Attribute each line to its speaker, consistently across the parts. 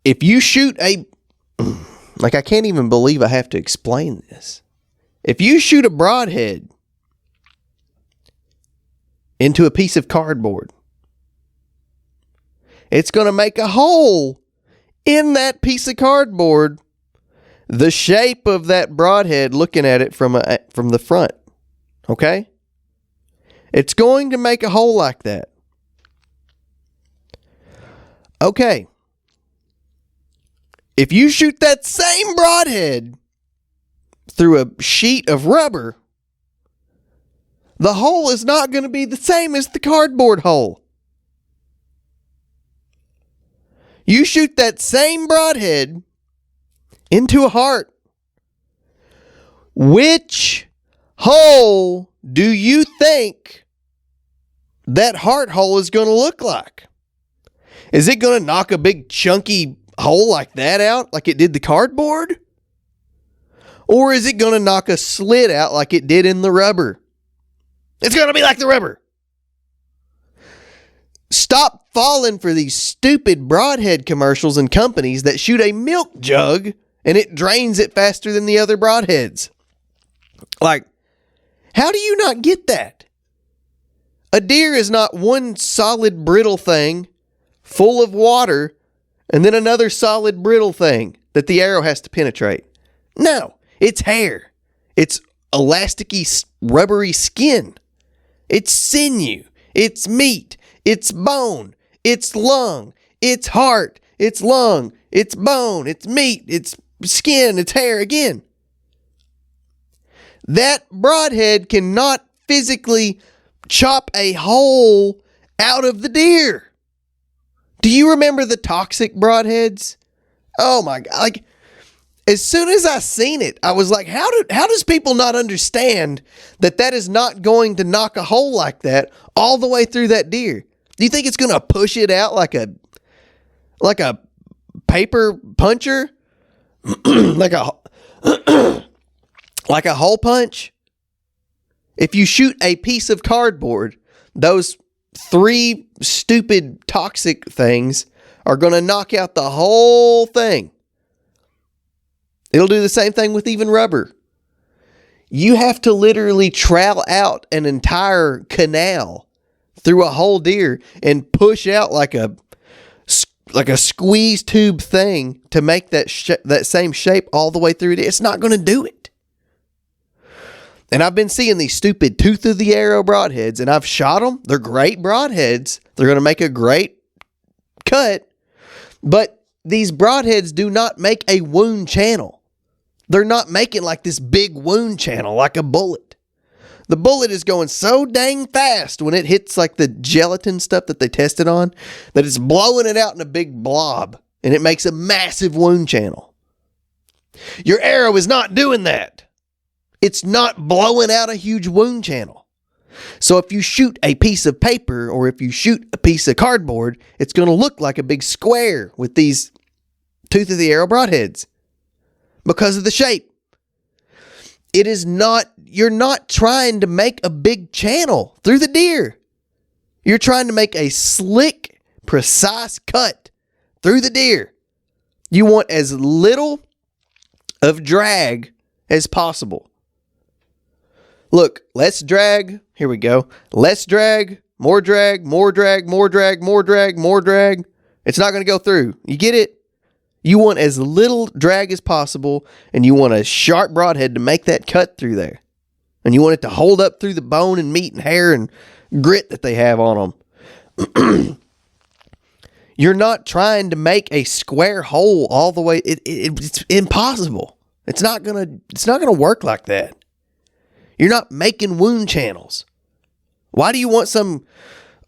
Speaker 1: if you shoot like, I can't even believe I have to explain this. If you shoot a broadhead into a piece of cardboard, it's going to make a hole in that piece of cardboard the shape of that broadhead looking at it from the front. Okay? It's going to make a hole like that. Okay. If you shoot that same broadhead through a sheet of rubber, the hole is not going to be the same as the cardboard hole. You shoot that same broadhead into a heart. Which hole do you think that heart hole is going to look like? Is it going to knock a big chunky hole like that out, like it did the cardboard? Or is it going to knock a slit out like it did in the rubber? It's going to be like the rubber. Stop falling for these stupid broadhead commercials and companies that shoot a milk jug and it drains it faster than the other broadheads. Like, how do you not get that? A deer is not one solid brittle thing full of water and then another solid brittle thing that the arrow has to penetrate. No, it's hair. It's elasticy, rubbery skin. It's sinew. It's meat. It's bone. It's lung. It's heart. It's lung. It's bone. It's meat. It's skin. It's hair again. That broadhead cannot physically chop a hole out of the deer. Do you remember the toxic broadheads? Oh my God. Like, as soon as I seen it, I was like, how does people not understand that is not going to knock a hole like that all the way through that deer? Do you think it's going to push it out like a paper puncher? like a hole punch? If you shoot a piece of cardboard, those 3 stupid toxic things are going to knock out the whole thing. It'll do the same thing with even rubber. You have to literally trowel out an entire canal through a whole deer and push out like a squeeze tube thing to make that same shape all the way through it. It's not going to do it. And I've been seeing these stupid tooth of the arrow broadheads, and I've shot them. They're great broadheads. They're going to make a great cut. But these broadheads do not make a wound channel. They're not making like this big wound channel like a bullet. The bullet is going so dang fast when it hits like the gelatin stuff that they tested on that it's blowing it out in a big blob, and it makes a massive wound channel. Your arrow is not doing that. It's not blowing out a huge wound channel. So if you shoot a piece of paper or if you shoot a piece of cardboard, it's going to look like a big square with these tooth of the arrow broadheads because of the shape. It is not, you're not trying to make a big channel through the deer. You're trying to make a slick, precise cut through the deer. You want as little of drag as possible. Look, less drag. Here we go. Less drag, more drag, more drag, more drag, more drag, more drag. It's not going to go through. You get it? You want as little drag as possible, and you want a sharp broadhead to make that cut through there. And you want it to hold up through the bone and meat and hair and grit that they have on them. You're not trying to make a square hole all the way. It's impossible. It's not gonna work like that. You're not making wound channels. Why do you want some...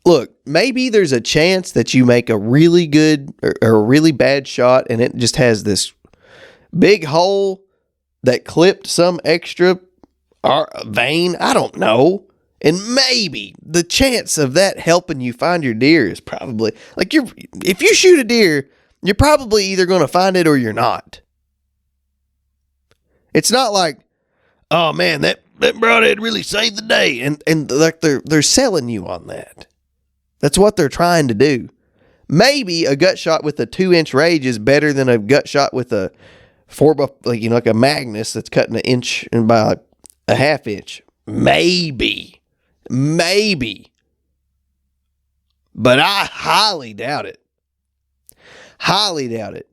Speaker 1: Look, maybe there's a chance that you make a really good or a really bad shot and it just has this big hole that clipped some extra vein. I don't know. And maybe the chance of that helping you find your deer is probably... Like, if you shoot a deer, you're probably either going to find it or you're not. It's not like, oh man, that broadhead really saved the day. And like they're selling you on that. That's what they're trying to do. maybe a gut shot with a 2-inch rage is better than a gut shot with a 4 by, like a Magnus that's cutting 1 inch and by like a 1/2 inch. Maybe. But I highly doubt it. Highly doubt it.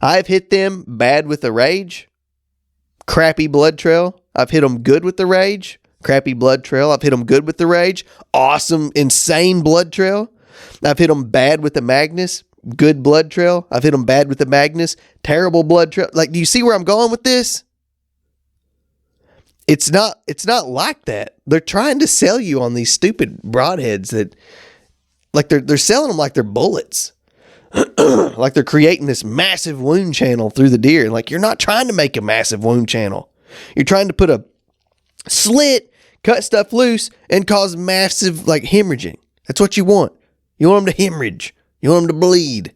Speaker 1: I've hit them bad with the rage. Crappy blood trail. I've hit them good with the rage. Crappy blood trail. I've hit them good with the rage. Awesome, insane blood trail. I've hit them bad with the Magnus. Good blood trail. I've hit them bad with the Magnus. Terrible blood trail. Like, do you see where I'm going with this? It's not like that. They're trying to sell you on these stupid broadheads that, like, they're selling them like they're bullets. Like they're creating this massive wound channel through the deer. Like, you're not trying to make a massive wound channel. You're trying to put a slit, cut stuff loose, and cause massive, like, hemorrhaging. That's what you want. You want them to hemorrhage. You want them to bleed.